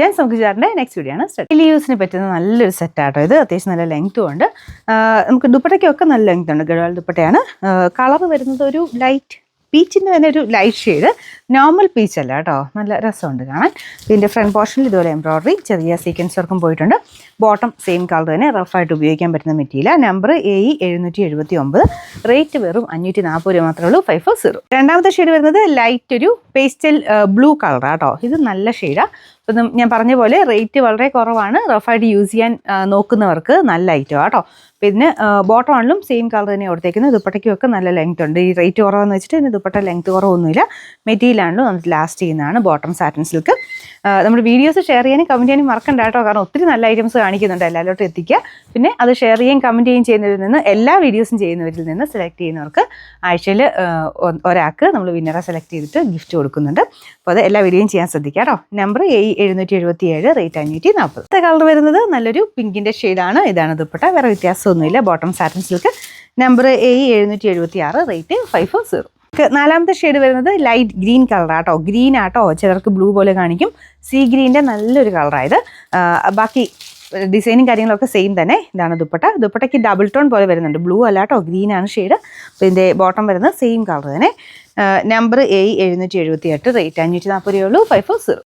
Gents നമുക്ക് ചേട്ടൻ്റെ next video ആണ് ഡെയിലി യൂസിന് പറ്റുന്ന നല്ലൊരു സെറ്റാട്ടോ ഇത്. അത്യാവശ്യം നല്ല ലെങ്ത്തും ഉണ്ട്. നമുക്ക് ദുപ്പട്ടയ്ക്കൊക്കെ നല്ല ലെങ്ത് ഉണ്ട്. ഗഡ്വാൾ ദുപ്പട്ടയാണ്. കളർ വരുന്നത് ഒരു ലൈറ്റ് പീച്ചിൻ്റെ തന്നെ ഒരു ലൈറ്റ് ഷെയ്ഡ്. നോർമൽ പീച്ച് അല്ല കേട്ടോ, നല്ല രസമുണ്ട് കാണാൻ. ഇതിൻ്റെ ഫ്രണ്ട് പോർഷനിൽ ഇതുപോലെ എംബ്രോയിഡറി ചെറിയ സീക്വൻസ് വർക്കും പോയിട്ടുണ്ട്. ബോട്ടം സെയിം കളർ തന്നെ, റഫായിട്ട് ഉപയോഗിക്കാൻ പറ്റുന്ന മെറ്റീരിയൽ. നമ്പർ AE779, റേറ്റ് വെറും 540 രൂപ മാത്രമേ ഉള്ളൂ. 540. രണ്ടാമത്തെ ഷെയ്ഡ് വരുന്നത് ലൈറ്റ് ഒരു പേസ്റ്റൽ ബ്ലൂ കളറാണ് കേട്ടോ. ഇത് നല്ല ഷെയ്ഡാണ്. അപ്പം ഞാൻ പറഞ്ഞ പോലെ റേറ്റ് വളരെ കുറവാണ്. റഫായിട്ട് യൂസ് ചെയ്യാൻ നോക്കുന്നവർക്ക് നല്ല ഐറ്റം കേട്ടോ. പിന്നെ ബോട്ടം ആണെങ്കിലും സെയിം കളർ തന്നെ കൊടുത്തേക്കുന്നത്. ദുപ്പട്ടയ്ക്കൊക്കെ നല്ല ലെങ്ത് ഉണ്ട്. ഈ റേറ്റ് കുറവെന്ന് വെച്ചിട്ട് ഇതിന് ദുപ്പട്ട ലെങ്ത് കുറവൊന്നുമില്ല. മെറ്റീരിയൽ ആണെങ്കിലും നമുക്ക് ലാസ്റ്റ് ചെയ്യുന്നതാണ്. Bottom satin silk. നമ്മുടെ വീഡിയോസ് ഷെയർ ചെയ്യാനും കമൻറ്റ് ചെയ്യാനും മറക്കണ്ട കേട്ടോ. കാരണം ഒത്തിരി നല്ല ഐറ്റംസ് കാണിക്കുന്നുണ്ട്, എല്ലാവരോട്ടും എത്തിക്കുക. പിന്നെ അത് ഷെയർ ചെയ്യുകയും കമൻറ്റ് ചെയ്യുകയും ചെയ്യുന്നവരിൽ നിന്ന്, എല്ലാ വീഡിയോസും ചെയ്യുന്നവരിൽ നിന്ന് സെലക്ട് ചെയ്യുന്നവർക്ക് ആഴ്ചയിൽ ഒരാൾക്ക് നമ്മൾ വിന്നറെ സെലക്ട് ചെയ്തിട്ട് ഗിഫ്റ്റ് കൊടുക്കുന്നുണ്ട്. അപ്പോൾ അത് എല്ലാ വീഡിയോയും ചെയ്യാൻ ശ്രദ്ധിക്കുക കേട്ടോ. Number AE777, rate 540. അടുത്ത കളർ വരുന്നത് നല്ലൊരു പിങ്കിൻ്റെ ഷെയ്ഡാണ്. ഇതാണ് ദുപ്പട്ട, വേറെ വ്യത്യാസമൊന്നുമില്ല. Bottom satin silk. Number AE776, rate 540. നാലാമത്തെ ഷെയ്ഡ് വരുന്നത് ലൈറ്റ് ഗ്രീൻ കളറാട്ടോ. ഗ്രീൻ ആട്ടോ, ചിലർക്ക് ബ്ലൂ പോലെ കാണിക്കും. സീ ഗ്രീൻ്റെ നല്ലൊരു കളറായത്. ബാക്കി ഡിസൈനും കാര്യങ്ങളൊക്കെ സെയിം തന്നെ. ഇതാണ് ദുപ്പട്ട. ദുപ്പട്ടയ്ക്ക് ഡബിൾ ടോൺ പോലെ വരുന്നുണ്ട്. ബ്ലൂ അല്ലാട്ടോ, ഗ്രീനാണ് ഷെയ്ഡ്. അപ്പോൾ ഇതിൻ്റെ ബോട്ടം വരുന്നത് സെയിം കളർ തന്നെ. നമ്പർ AE778, റേറ്റ് 540 രൂപയുള്ളൂ. 540.